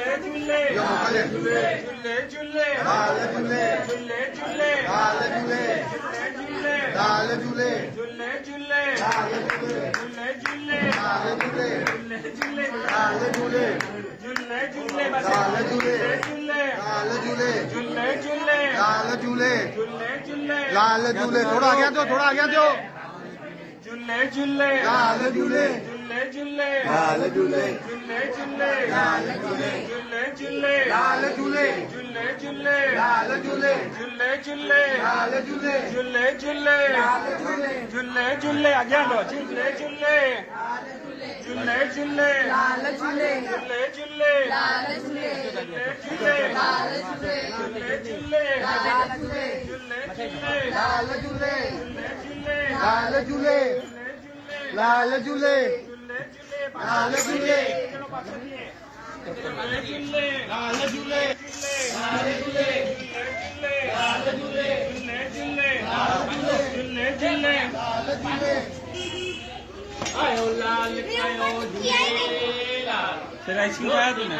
झूले झूले लाल झूले झूले झूले लाल झूले झूले लाल झूले झूले झूले लाल झूले झूले झूले लाल झूले झूले लाल झूले झूले झूले बस लाल झूले झूले लाल झूले झूले झूले लाल झूले झूले झूले लाल झूले थोड़ा आ गया जो थोड़ा आ गया जो झूले झूले लाल झूले झूले झूले लाल झूले झूले झूले लाल झूले झूले झूले लाल झूले झूले झूले लाल झूले झूले झूले लाल झूले झूले झूले लाल झूले झूले झूले आगे लो झूले झूले झूले झूले लाल झूले झूले झूले लाल झूले झूले लाल झूले झूले झूले लाल झूले झूले झूले लाल झूले झूले लाल झूले लाल झूले लाल झूले लाल झूले झूले झूले लाल झूले लाल झूले लाल झूले झूले झूले लाल झूले आयो लाल आयो झूले लाल तेरा इसकी क्या तूने